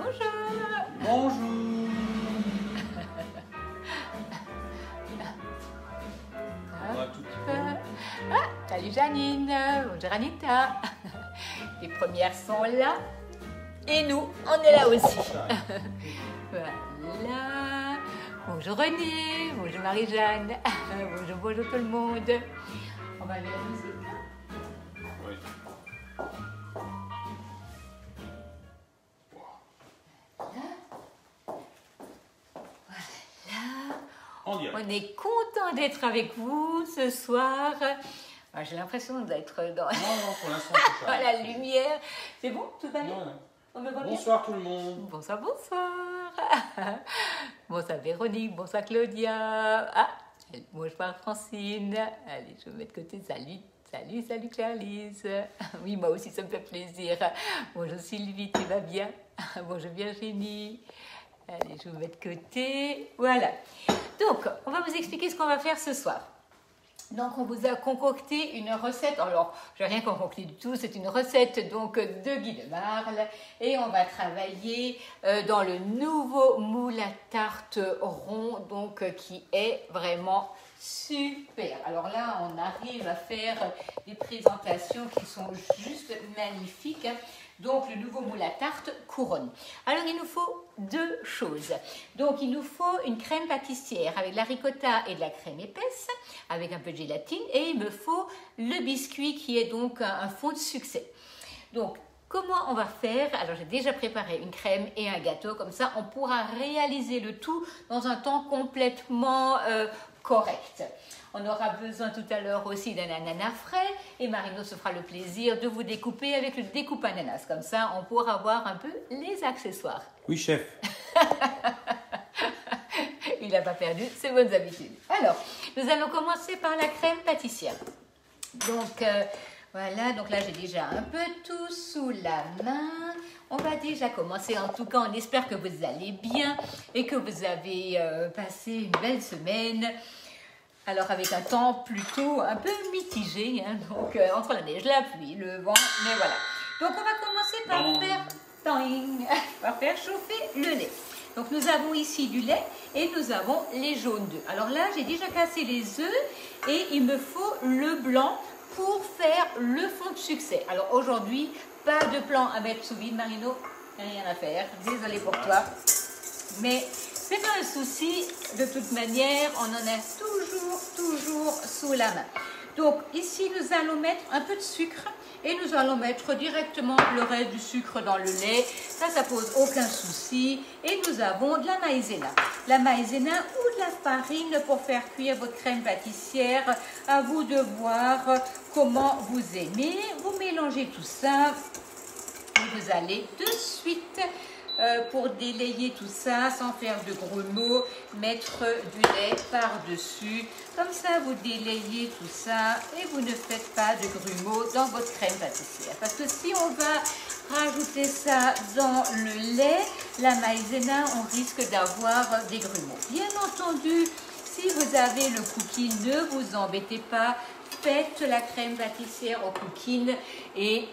Bonjour. Bonjour. On va un tout petit peu. Ah, salut Janine. Bonjour Anita. Les premières sont là. Et nous, on est là aussi. Voilà. Bonjour René. Bonjour Marie-Jeanne. Bonjour, bonjour tout le monde. On va aller à la musique. Oui. On dirait. On est content d'être avec vous ce soir. J'ai l'impression d'être dans Non, pour l'instant, c'est ça. la lumière. C'est bon? Tout va bien? Non, non. On me voit bien? Bonsoir tout le monde. Bonsoir, bonsoir. Bonsoir Véronique, bonsoir Claudia. Ah, bonsoir Francine. Allez, je vais mettre de côté. Salut, salut, salut Clarisse. Oui, moi aussi, ça me fait plaisir. Bonjour Sylvie, tu vas bien? Bonjour Virginie. Allez, je vais mettre de côté. Voilà. Donc, on va vous expliquer ce qu'on va faire ce soir. Donc, on vous a concocté une recette. Alors, je n'ai rien concocté du tout. C'est une recette donc de Guy de Marle. Et on va travailler dans le nouveau moule à tarte rond, donc qui est vraiment super. Alors là, on arrive à faire des présentations qui sont juste magnifiques. Donc, le nouveau moule à tarte couronne. Alors, il nous faut deux choses. Donc, il nous faut une crème pâtissière avec de la ricotta et de la crème épaisse, avec un peu de gélatine. Et il me faut le biscuit qui est donc un fond de succès. Donc, comment on va faire? Alors, j'ai déjà préparé une crème et un gâteau. Comme ça, on pourra réaliser le tout dans un temps complètement correct. On aura besoin tout à l'heure aussi d'un ananas frais et Marino se fera le plaisir de vous découper avec le découpe ananas. Comme ça, on pourra voir un peu les accessoires. Oui, chef. Il n'a pas perdu ses bonnes habitudes. Alors, nous allons commencer par la crème pâtissière. Donc, voilà, donc là, j'ai déjà un peu tout sous la main. On va déjà commencer. En tout cas, on espère que vous allez bien et que vous avez passé une belle semaine. Alors, avec un temps plutôt un peu mitigé, hein, donc entre la neige, la pluie, le vent, mais voilà. Donc, on va commencer par faire chauffer le lait. Donc, nous avons ici du lait et nous avons les jaunes d'œufs. Alors là, j'ai déjà cassé les œufs et il me faut le blanc pour faire le fond de succès. Alors, aujourd'hui, pas de plan à mettre sous vide, Marino, rien à faire. Désolée pour toi, mais c'est pas un souci, de toute manière, on en a toujours sous la main. Donc ici, nous allons mettre un peu de sucre et nous allons mettre directement le reste du sucre dans le lait. Ça pose aucun souci. Et nous avons de la maïzena. La maïzena ou de la farine pour faire cuire votre crème pâtissière. À vous de voir comment vous aimez. Vous mélangez tout ça et vous allez de suite pour délayer tout ça sans faire de grumeaux, mettre du lait par-dessus. Comme ça, vous délayez tout ça et vous ne faites pas de grumeaux dans votre crème pâtissière. Parce que si on va rajouter ça dans le lait, la maïzena, on risque d'avoir des grumeaux. Bien entendu, si vous avez le cookie, ne vous embêtez pas. Faites la crème pâtissière au cookie et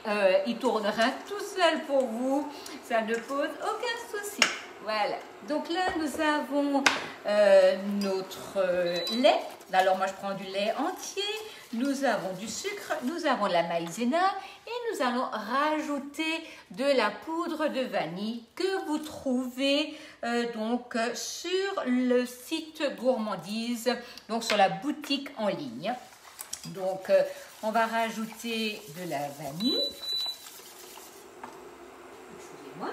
il tournera tout seul pour vous. Ça ne pose aucun souci. Voilà. Donc là, nous avons notre lait. Alors moi, je prends du lait entier. Nous avons du sucre. Nous avons la maïzena. Et nous allons rajouter de la poudre de vanille que vous trouvez donc sur le site Gourmandise, donc sur la boutique en ligne. Donc, on va rajouter de la vanille. Excusez-moi,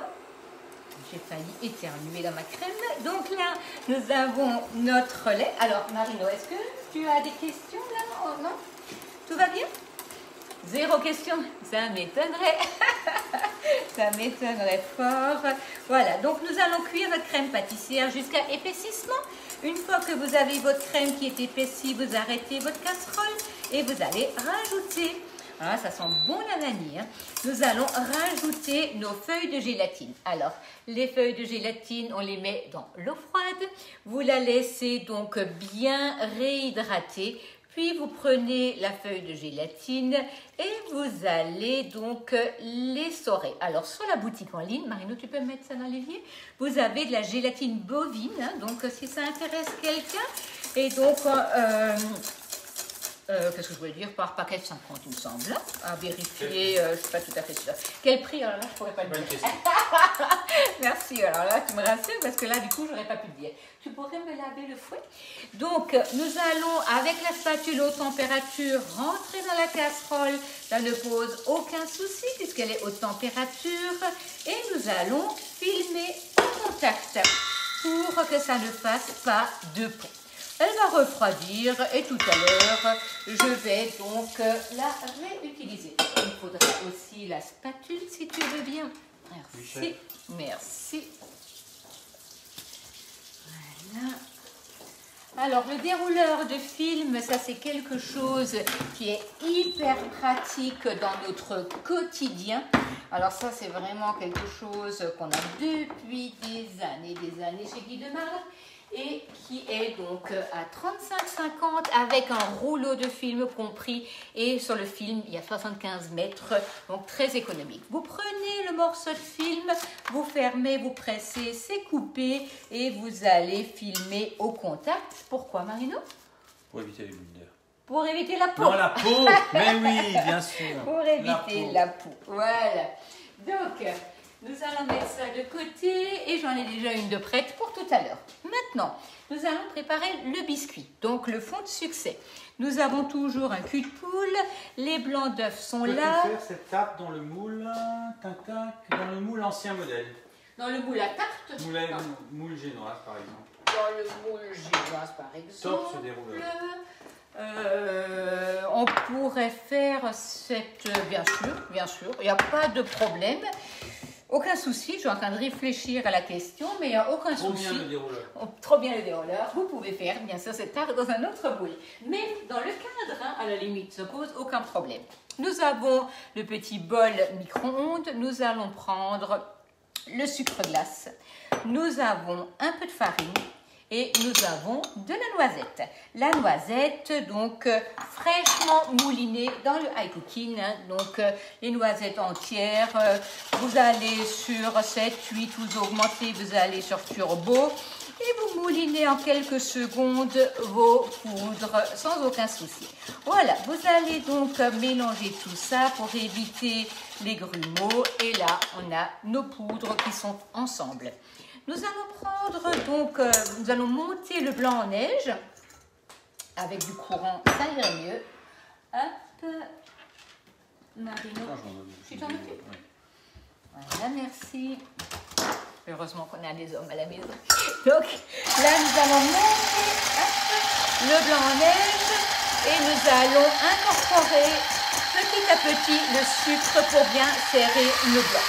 j'ai failli éternuer dans ma crème. Donc là, nous avons notre lait. Alors, Marino, est-ce que tu as des questions là? Oh, non? Tout va bien? Zéro question? Ça m'étonnerait. Ça m'étonnerait fort. Voilà, donc nous allons cuire notre crème pâtissière jusqu'à épaississement. Une fois que vous avez votre crème qui est épaissie, vous arrêtez votre casserole et vous allez rajouter, ah, ça sent bon la vanille, hein. Nous allons rajouter nos feuilles de gélatine. Alors, les feuilles de gélatine, on les met dans l'eau froide. Vous la laissez donc bien réhydrater. Puis vous prenez la feuille de gélatine et vous allez donc l'essorer. Alors sur la boutique en ligne, Marino, tu peux mettre ça dans l'évier? Vous avez de la gélatine bovine, hein, donc si ça intéresse quelqu'un. Et donc, qu'est-ce que je voulais dire? Par paquet de 50, il me semble. À vérifier, je ne suis pas tout à fait sûre. Quel prix? Alors là, je ne pourrais pas le dire. Merci. Alors là, tu me rassures parce que là, du coup, je n'aurais pas pu le dire. Tu pourrais me laver le fouet? Donc, nous allons, avec la spatule haute température, rentrer dans la casserole. Ça ne pose aucun souci puisqu'elle est haute température. Et nous allons filmer au contact pour que ça ne fasse pas de peau. Elle va refroidir et tout à l'heure, je vais donc la réutiliser. Il faudra aussi la spatule si tu veux bien. Merci. Merci. Voilà. Alors, le dérouleur de film, ça c'est quelque chose qui est hyper pratique dans notre quotidien. Alors ça, c'est vraiment quelque chose qu'on a depuis des années chez Guy Demarle et qui est donc à 35,50 avec un rouleau de film compris. Et sur le film, il y a 75 mètres, donc très économique. Vous prenez le morceau de film, vous fermez, vous pressez, c'est coupé et vous allez filmer au contact. Pourquoi, Marino? Pour éviter les bulles d'air. Pour éviter la peau. Non, la peau. Mais oui, bien sûr. Pour éviter la peau. Voilà. Donc, nous allons mettre ça de côté et j'en ai déjà une de prête pour tout à l'heure. Maintenant, nous allons préparer le biscuit, donc le fond de succès. Nous avons toujours un cul de poule, les blancs d'œufs sont là. Peux-tu faire cette tarte dans le moule, dans le moule ancien modèle? Dans le moule à tarte? Moule génoise, par exemple. Dans le moule génoise, par exemple. Top ce dérouleur. On pourrait faire cette... Bien sûr, il n'y a pas de problème. Aucun souci, je suis en train de réfléchir à la question, mais il n'y a aucun souci. Trop bien le dérouleur. Trop bien le dérouleur. Vous pouvez faire, bien sûr, cette tarte dans un autre moule. Mais dans le cadre, hein, à la limite, ça pose aucun problème. Nous avons le petit bol micro-ondes. Nous allons prendre le sucre glace. Nous avons un peu de farine. Et nous avons de la noisette. La noisette, donc, fraîchement moulinée dans le high cooking. Hein, donc, les noisettes entières. Vous allez sur 7, 8 ou vous augmentez, vous allez sur turbo. Et vous moulinez en quelques secondes vos poudres sans aucun souci. Voilà, vous allez donc mélanger tout ça pour éviter les grumeaux. Et là, on a nos poudres qui sont ensemble. Nous allons prendre donc, nous allons monter le blanc en neige avec du courant, ça irait mieux. Hop, Marino, tu t'en occupes? Voilà, merci. Heureusement qu'on a des hommes à la maison. Donc là, nous allons monter le blanc en neige et nous allons incorporer petit à petit le sucre pour bien serrer le blanc.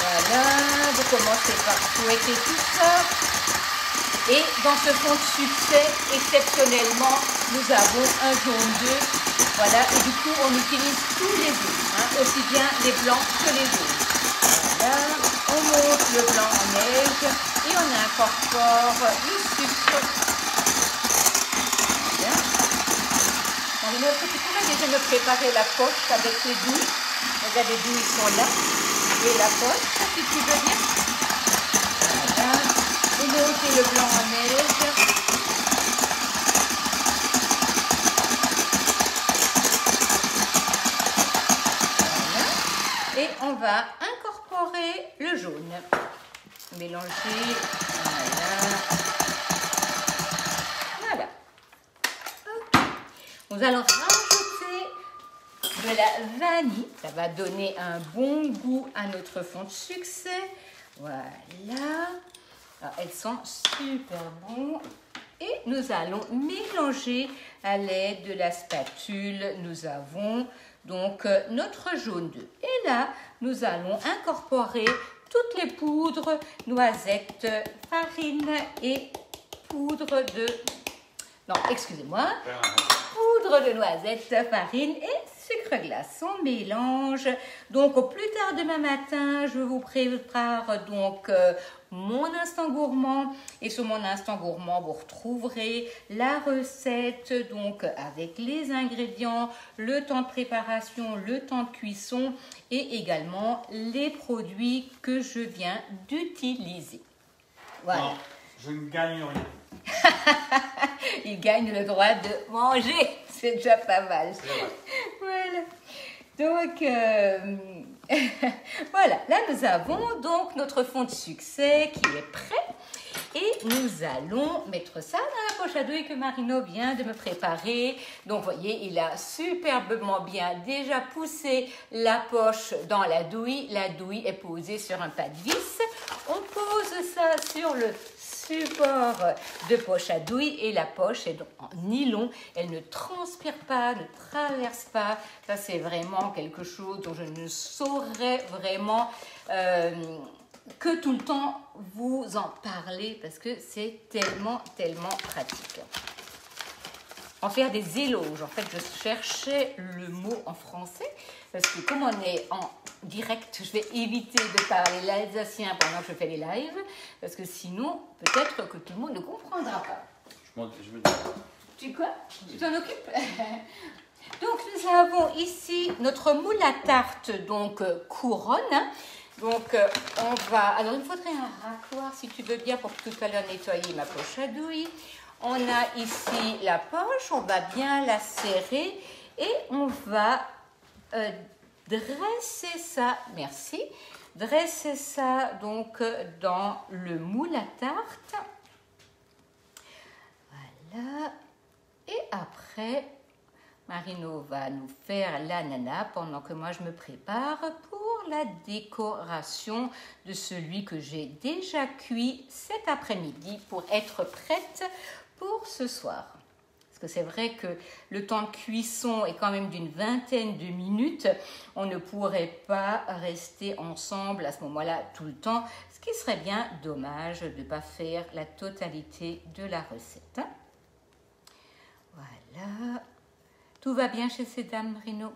Voilà, vous commencez par fouetter tout ça. Et dans ce fond de succès, exceptionnellement, nous avons un jaune d'œuf. Voilà, et du coup, on utilise tous les œufs, hein, aussi bien les blancs que les jaunes. Voilà, on monte le blanc en neige et on incorpore le sucre. Voilà. Marino, est-ce que tu pourrais déjà me préparer la poche avec les douilles? Regardez d'où ils sont là. Et la poche, si tu veux bien. Voilà. Et monter le blanc en neige. Voilà. Et on va incorporer le jaune. Mélanger. Voilà. Voilà. Nous allons rajouter de la vanille, ça va donner un bon goût à notre fond de succès. Voilà. Alors, elles sont super bonnes. Et nous allons mélanger à l'aide de la spatule. Nous avons donc notre jaune d'œuf. Et là, nous allons incorporer toutes les poudres, noisettes, farine et poudre de... Non, excusez-moi. Poudre de noisettes, farine et sucre glace, on mélange. Donc au plus tard demain matin, je vous prépare donc mon instant gourmand. Et sur mon instant gourmand, vous retrouverez la recette donc avec les ingrédients, le temps de préparation, le temps de cuisson et également les produits que je viens d'utiliser. Voilà. Non, je ne gagne rien. Il gagne le droit de manger, c'est déjà pas mal. Voilà. Donc, voilà, là nous avons donc notre fond de succès qui est prêt. Et nous allons mettre ça dans la poche à douille que Marino vient de me préparer. Donc, vous voyez, il a superbement bien déjà poussé la poche dans la douille. La douille est posée sur un pas de vis. On pose ça sur le support de poche à douille et la poche est en nylon. Elle ne transpire pas, ne traverse pas. Ça, c'est vraiment quelque chose dont je ne saurais vraiment que tout le temps vous en parler parce que c'est tellement pratique. En faire des éloges. En fait, je cherchais le mot en français parce que comme on est en direct, je vais éviter de parler l'alsacien pendant que je fais les lives parce que sinon, peut-être que tout le monde ne comprendra pas. Je me dis. Tu quoi? Tu t'en occupes? Donc, nous avons ici notre moule à tarte, donc couronne. Donc, on va... Alors, il me faudrait un racloir, si tu veux bien, pour tout à l'heure nettoyer ma poche à douille. On a ici la poche, on va bien la serrer et on va dresser ça, merci, dresser ça donc dans le moule à tarte. Voilà. Et après, Marino va nous faire l'ananas pendant que moi je me prépare pour la décoration de celui que j'ai déjà cuit cet après-midi pour être prête pour ce soir. Parce que c'est vrai que le temps de cuisson est quand même d'une vingtaine de minutes. On ne pourrait pas rester ensemble à ce moment-là tout le temps, ce qui serait bien dommage de ne pas faire la totalité de la recette. Voilà. Tout va bien chez ces dames, Marino?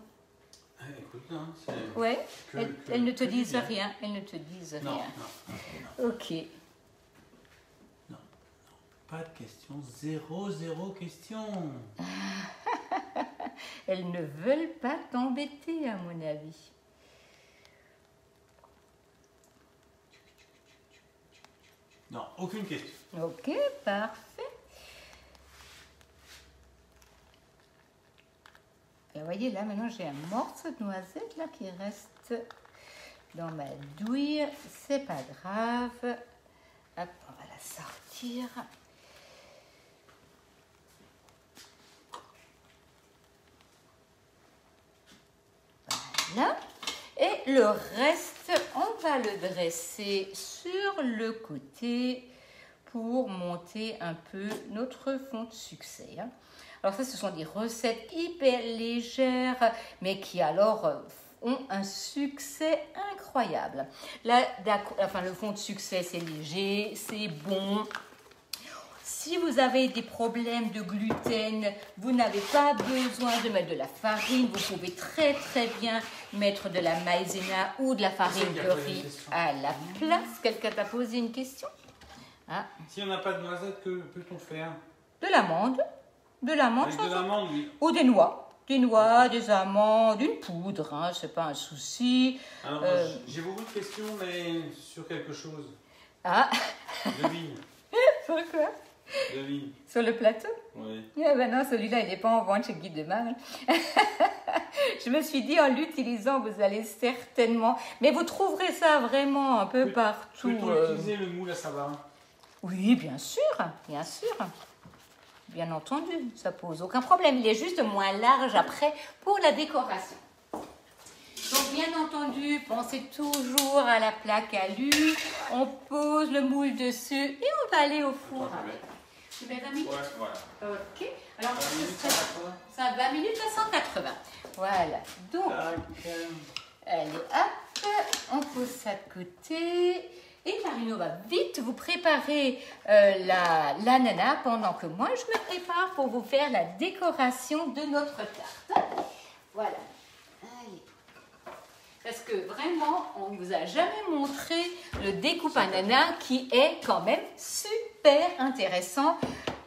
Écoute, non, c'est... Ouais, elles ne te disent rien. Elles ne te disent rien. Non. Ok. Non. Pas de questions. Zéro question. Elles ne veulent pas t'embêter, à mon avis. Non, aucune question. Ok, parfait. Et vous voyez, là, maintenant, j'ai un morceau de noisette là, qui reste dans ma douille. C'est pas grave. Hop, on va la sortir. Voilà. Et le reste, on va le dresser sur le côté pour monter un peu notre fond de succès. Alors ça, ce sont des recettes hyper légères, mais qui alors ont un succès incroyable. Là, enfin, le fond de succès, c'est léger, c'est bon. Si vous avez des problèmes de gluten, vous n'avez pas besoin de mettre de la farine. Vous pouvez très bien mettre de la maïzena ou de la farine de riz à la place. Quelqu'un t'a posé une question? Ah. Si on n'a pas de noisette, que peut-on faire? De l'amande. De l'amande, avec de l'amande, oui. Ou des noix. Des noix, des amandes, une poudre, hein, c'est pas un souci. Alors, j'ai beaucoup de questions, mais sur quelque chose. Ah. Devine. Pourquoi? Devine. Sur le plateau? Oui. Ah ben non, celui-là, il n'est pas en vente chez Guy de Marne. Je me suis dit, en l'utilisant, vous allez certainement... Mais vous trouverez ça vraiment un peu partout. Peut-on utiliser le moule à savin? Oui, bien sûr, bien sûr. Bien entendu, ça pose aucun problème. Il est juste moins large après pour la décoration. Donc, bien entendu, pensez toujours à la plaque alu. On pose le moule dessus et on va aller au four. Tu mets 20 minutes? Ouais, voilà. Ok. Alors, 20 minutes, ça va quoi? ça 20 minutes à 180. Voilà. Donc, allez, hop, on pose ça de côté. Et Marino va vite vous préparer l'ananas pendant que moi, je me prépare pour vous faire la décoration de notre tarte. Voilà. Parce que vraiment, on ne vous a jamais montré le découpe ananas qui est quand même super intéressant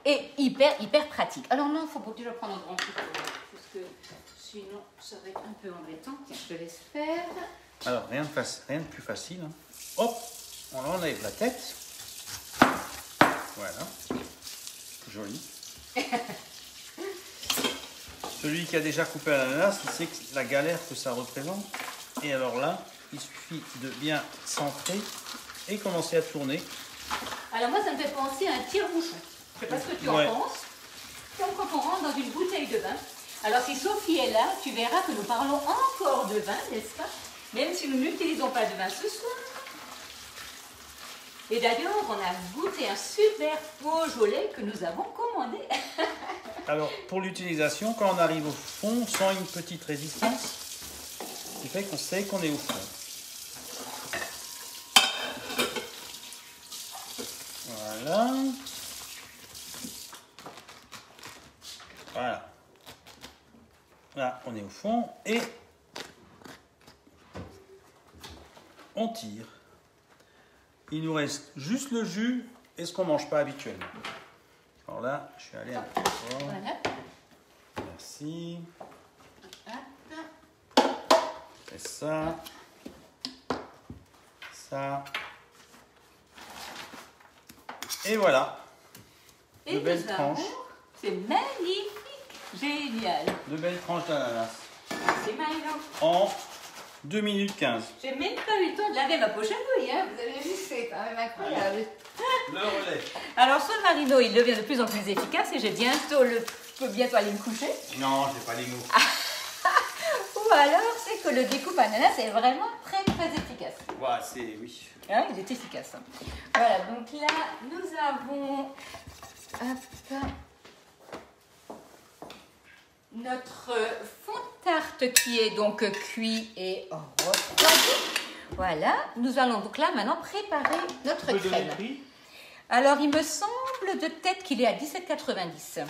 et hyper pratique. Alors non, il faut déjà prendre un grand couteau, parce que sinon ça va être un peu embêtant. Tiens, je te laisse faire. Alors, rien de plus facile. Hein. Hop, on enlève la tête. Voilà. Joli. Celui qui a déjà coupé l'ananas, il sait que la galère que ça représente. Et alors là, il suffit de bien centrer et commencer à tourner. Alors moi, ça me fait penser à un tire-bouchon. Je ne sais pas ce que tu en penses. Comme quand on rentre dans une bouteille de vin. Alors si Sophie est là, tu verras que nous parlons encore de vin, n'est-ce pas? Même si nous n'utilisons pas de vin ce soir. Et d'ailleurs, on a goûté un super Beaujolais que nous avons commandé. Alors, pour l'utilisation, quand on arrive au fond, on sent une petite résistance, ce qui fait qu'on sait qu'on est au fond. Voilà. Voilà. Là, on est au fond et on tire. Il nous reste juste le jus et ce qu'on ne mange pas habituellement. Alors là, je suis allé un peu fort. Voilà. Merci. Et ça. Ça. Et voilà. Et de belles tranches. C'est magnifique. Génial. De belles tranches d'ananas. C'est magnifique. En 2 minutes 15. J'ai même pas eu le temps de laver ma poche à nouilles, hein. Vous avez vu, c'est quand même incroyable. Le relais. Alors, ce marino, il devient de plus en plus efficace et je peux bientôt aller me coucher. Non, j'ai pas les mots. Ou alors, c'est que le découpe ananas est vraiment très efficace. Ouais, c'est oui. Hein, il est efficace. Hein. Voilà, donc là, nous avons notre fond de tarte qui est donc cuit et refroidi. Voilà, nous allons donc là maintenant préparer notre crème. Alors, il me semble de tête qu'il est à 17,90.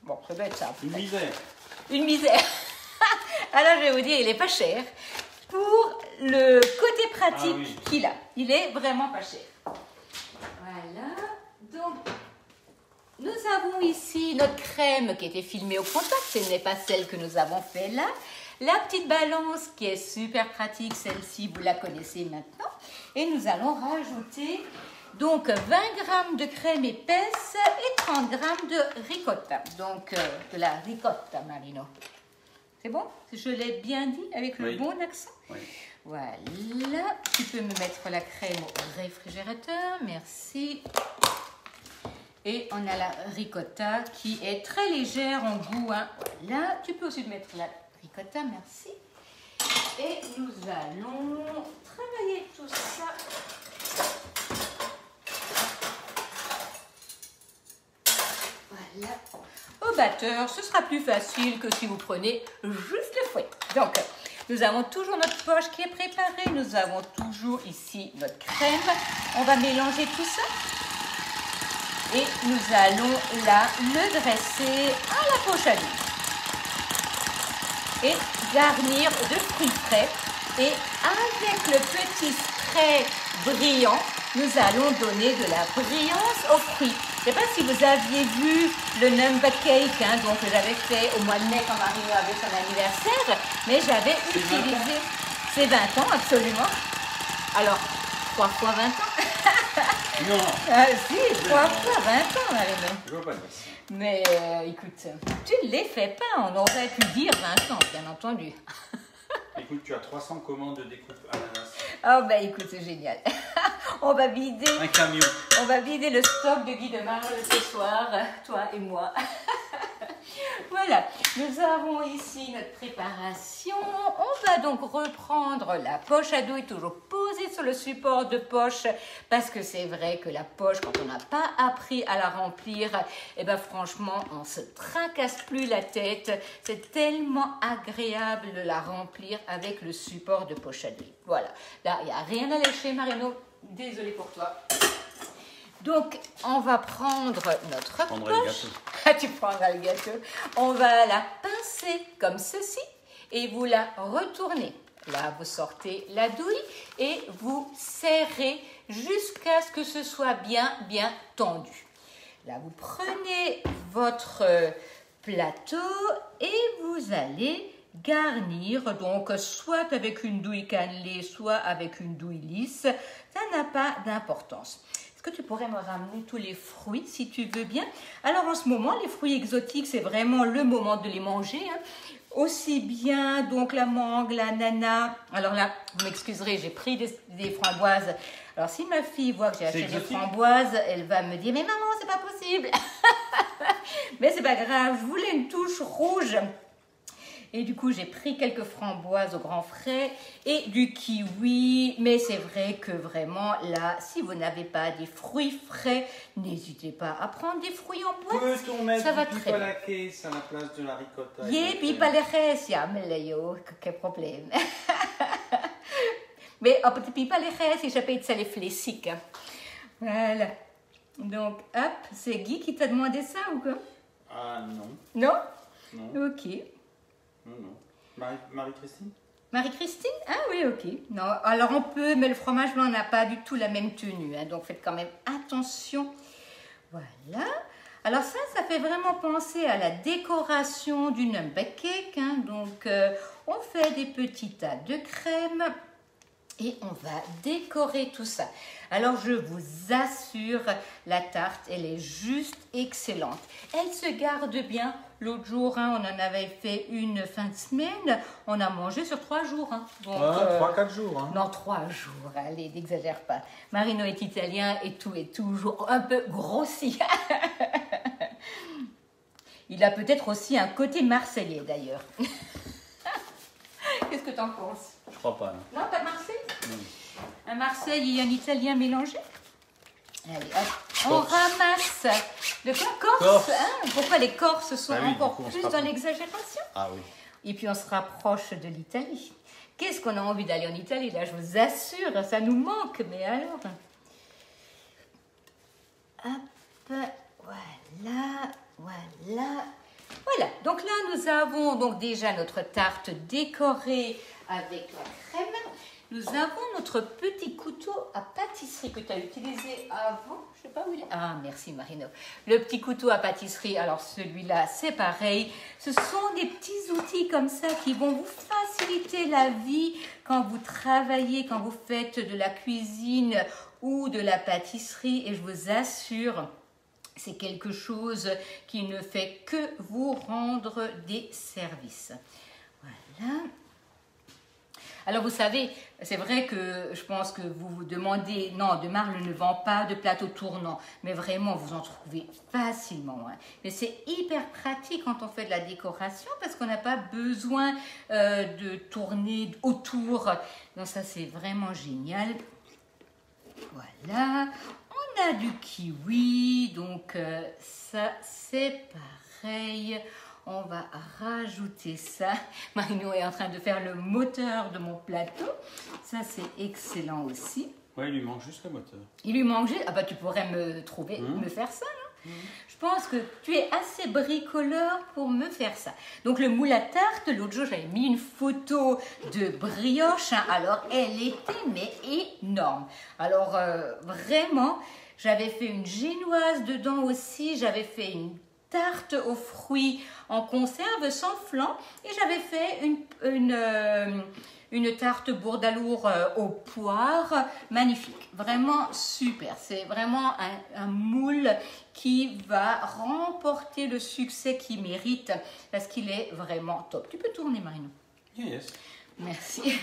Bon, ça doit être ça. Une misère. Une misère. Alors, je vais vous dire, il n'est pas cher. Pour le côté pratique qu'il a, il est vraiment pas cher. Voilà. Donc, nous avons ici notre crème qui était filmée au contact. Ce n'est pas celle que nous avons fait là. La petite balance qui est super pratique, celle-ci, vous la connaissez maintenant. Et nous allons rajouter donc 20 g de crème épaisse et 30 g de ricotta. Donc, de la ricotta, Marino. C'est bon? Je l'ai bien dit avec le bon accent? Oui. Voilà. Tu peux me mettre la crème au réfrigérateur. Merci. Et on a la ricotta qui est très légère en goût. Hein. Voilà. Tu peux aussi mettre la ricotta. Merci. Et nous allons travailler tout ça. Voilà. Au batteur, ce sera plus facile que si vous prenez juste le fouet. Donc, nous avons toujours notre poche qui est préparée. Nous avons toujours ici notre crème. On va mélanger tout ça. Et nous allons là le dresser à la poche à l'huile. Et garnir de fruits frais. Et avec le petit spray brillant, nous allons donner de la brillance aux fruits. Je ne sais pas si vous aviez vu le number cake, hein, donc j'avais fait au mois de mai quand Marino avait son anniversaire, mais j'avais utilisé ses 20 ans, absolument. Alors, 3 fois 20 ans. Non. Ah si, 3 fois 20 ans, Marino. Je vois pas de ça. Mais écoute, tu ne les fais pas, on aurait pu dire 20 ans, bien entendu. Écoute, tu as 300 commandes de découpe ananas. Oh bah écoute, c'est génial. On va vider. Un camion. On va vider le stock de Guy de Marle ce soir, toi et moi. Voilà, nous avons ici notre préparation. On va donc reprendre la poche à douille, toujours posée sur le support de poche, parce que c'est vrai que la poche, quand on n'a pas appris à la remplir, eh ben franchement, on se tracasse plus la tête. C'est tellement agréable de la remplir avec le support de poche à douille. Voilà, là, il n'y a rien à lécher, Marino. Désolée pour toi. Donc, on va prendre notre poche. Tu prendras le gâteau. On va la pincer comme ceci et vous la retournez Là, vous sortez la douille et vous serrez jusqu'à ce que ce soit bien tendu. Là, vous prenez votre plateau et vous allez garnir, donc soit avec une douille cannelée, soit avec une douille lisse. Ça n'a pas d'importance. Est-ce que tu pourrais me ramener tous les fruits, si tu veux bien? Alors, en ce moment, les fruits exotiques, c'est vraiment le moment de les manger, hein. Aussi bien donc la mangue, l'ananas. Alors là, vous m'excuserez, j'ai pris des framboises. Alors si ma fille voit que j'ai acheté des framboises, elle va me dire « Mais maman, c'est pas possible !» Mais c'est pas grave, je voulais une touche rouge. Et du coup, j'ai pris quelques framboises au grand frais et du kiwi. Mais c'est vrai que vraiment, là, si vous n'avez pas des fruits frais, n'hésitez pas à prendre des fruits en boîte. Peut-on mettre du pipa laqué à la place de la ricotta? Pipa laqué, siamo, che problème. Mais on peut pipa laqué si j'appelle ça les fléciques. Voilà. Donc, hop, c'est Guy qui t'a demandé ça ou quoi? Ah non. Non? Non. Ok. Non. Marie-Christine? Marie-Christine? Ah oui, ok. Non, alors on peut, mais le fromage blanc n'a pas du tout la même tenue. Hein, donc faites quand même attention. Voilà. Alors ça fait vraiment penser à la décoration d'une number cake. Hein, donc on fait des petits tas de crème et on va décorer tout ça. Alors je vous assure, la tarte, elle est juste excellente. Elle se garde bien. L'autre jour, hein, on en avait fait une fin de semaine. On a mangé sur 3 jours. Hein. Donc, 3-4 jours. Hein. Non, 3 jours. Allez, n'exagère pas. Marino est italien et tout est toujours un peu grossi. Il a peut-être aussi un côté marseillais d'ailleurs. Qu'est-ce que tu en penses? Je crois pas. Non, pas de Marseille? Un Marseille et un Italien mélangés? Allez, hop, on ramasse. De quoi? Corse, hein? Pourquoi les Corses sont encore plus dans l'exagération? Ah oui. Et puis on se rapproche de l'Italie. Qu'est-ce qu'on a envie d'aller en Italie? Là, je vous assure, ça nous manque. Mais alors? Hop, voilà. Voilà, donc là nous avons donc déjà notre tarte décorée avec la crème. Nous avons notre petit couteau à pâtisserie que tu as utilisé avant. Je ne sais pas où il est. Ah, merci Marino. Le petit couteau à pâtisserie, alors celui-là c'est pareil. Ce sont des petits outils comme ça qui vont vous faciliter la vie quand vous travaillez, quand vous faites de la cuisine ou de la pâtisserie. Et je vous assure, c'est quelque chose qui ne fait que vous rendre des services. Voilà. Alors vous savez, c'est vrai que je pense que vous vous demandez, non, de Marle ne vend pas de plateau tournant, mais vraiment vous en trouvez facilement. Hein. Mais c'est hyper pratique quand on fait de la décoration parce qu'on n'a pas besoin de tourner autour. Donc ça c'est vraiment génial. Voilà. On a du kiwi, donc ça c'est pareil. On va rajouter ça. Marino est en train de faire le moteur de mon plateau. Ça c'est excellent aussi. Ouais, il lui manque juste le moteur. Il lui manque juste... Ah bah tu pourrais me trouver, me faire ça, non? Je pense que tu es assez bricoleur pour me faire ça. Donc le moule à tarte, l'autre jour j'avais mis une photo de brioche. Hein. Alors elle était mais énorme. Alors vraiment, j'avais fait une génoise dedans aussi. J'avais fait une tarte aux fruits en conserve sans flan et j'avais fait une tarte bourdalour aux poires magnifique, vraiment super. C'est vraiment un moule qui va remporter le succès qu'il mérite parce qu'il est vraiment top. Tu peux tourner Marino? Yes. Merci.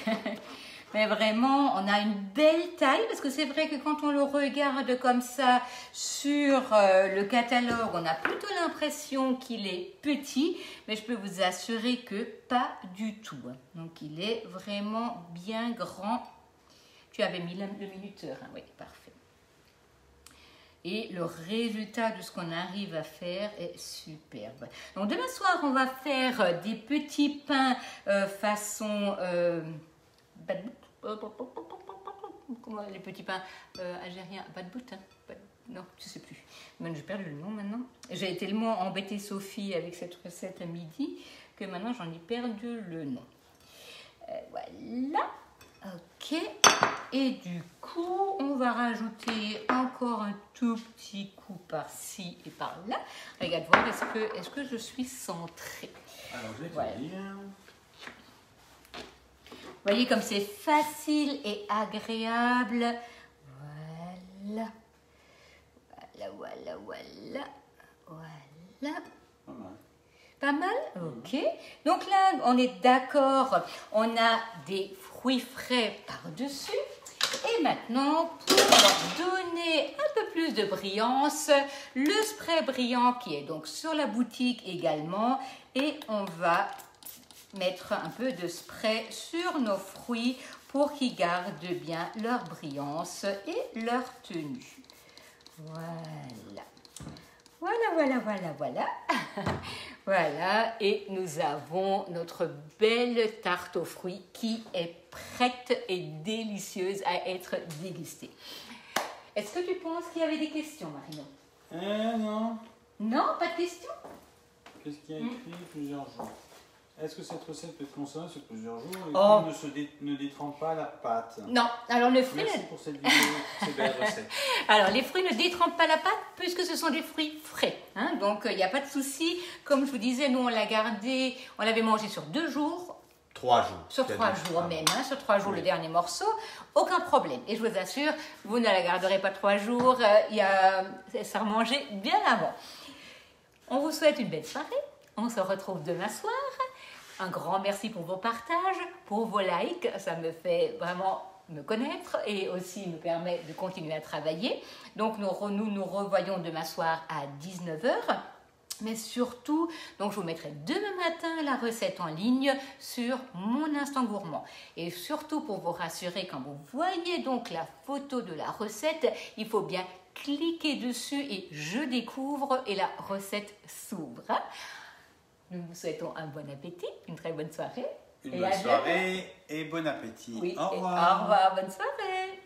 Mais vraiment, on a une belle taille parce que c'est vrai que quand on le regarde comme ça sur le catalogue, on a plutôt l'impression qu'il est petit, mais je peux vous assurer que pas du tout. Donc il est vraiment bien grand. Tu avais mis le minuteur, hein? Oui, parfait. Et le résultat de ce qu'on arrive à faire est superbe. Donc demain soir, on va faire des petits pains façon... Comment les petits pains algériens, pas de bout, hein? Non, je sais plus. J'ai perdu le nom maintenant. J'ai tellement embêté Sophie avec cette recette à midi que maintenant j'en ai perdu le nom. Voilà. Ok. Et du coup, on va rajouter encore un tout petit coup par-ci et par-là. Regarde voir, est-ce que je suis centrée? Alors, je vais te Voilà. dire. Vous voyez comme c'est facile et agréable. Voilà. Voilà. Pas mal. Pas mal? Ok. Donc là, on est d'accord. On a des fruits frais par-dessus. Et maintenant, pour leur donner un peu plus de brillance, le spray brillant qui est donc sur la boutique également. Et on va mettre un peu de spray sur nos fruits pour qu'ils gardent bien leur brillance et leur tenue. Voilà. Voilà. Voilà, et nous avons notre belle tarte aux fruits qui est prête et délicieuse à être dégustée. Est-ce que tu penses qu'il y avait des questions, Marino? Non. Non, pas de questions? Qu'est-ce qu'il y a écrit? Plusieurs jours. Est-ce que cette recette peut être consommée sur plusieurs jours? Les Oh. fruits ne détrempent pas la pâte. Non, alors le fruit... Merci pour cette vidéo, ces belles recettes. Alors, les fruits ne détrempent pas la pâte puisque ce sont des fruits frais. Hein, donc, il n'y a pas de souci. Comme je vous disais, nous, on l'a gardé, on l'avait mangé sur 2 jours. 3 jours. Sur 3 jours même, hein, sur 3 jours le dernier morceau, aucun problème. Et je vous assure, vous ne la garderez pas 3 jours, ça sera mangé bien avant. On vous souhaite une belle soirée, on se retrouve demain soir. Un grand merci pour vos partages, pour vos likes, ça me fait vraiment me connaître et aussi me permet de continuer à travailler. Donc nous nous revoyons demain soir à 19 h. Mais surtout, donc je vous mettrai demain matin la recette en ligne sur mon Instant Gourmand. Et surtout pour vous rassurer, quand vous voyez donc la photo de la recette, il faut bien cliquer dessus et je découvre et la recette s'ouvre. Nous vous souhaitons un bon appétit, une très bonne soirée. Une bonne soirée et bon appétit. Oui, au revoir. Au revoir, bonne soirée.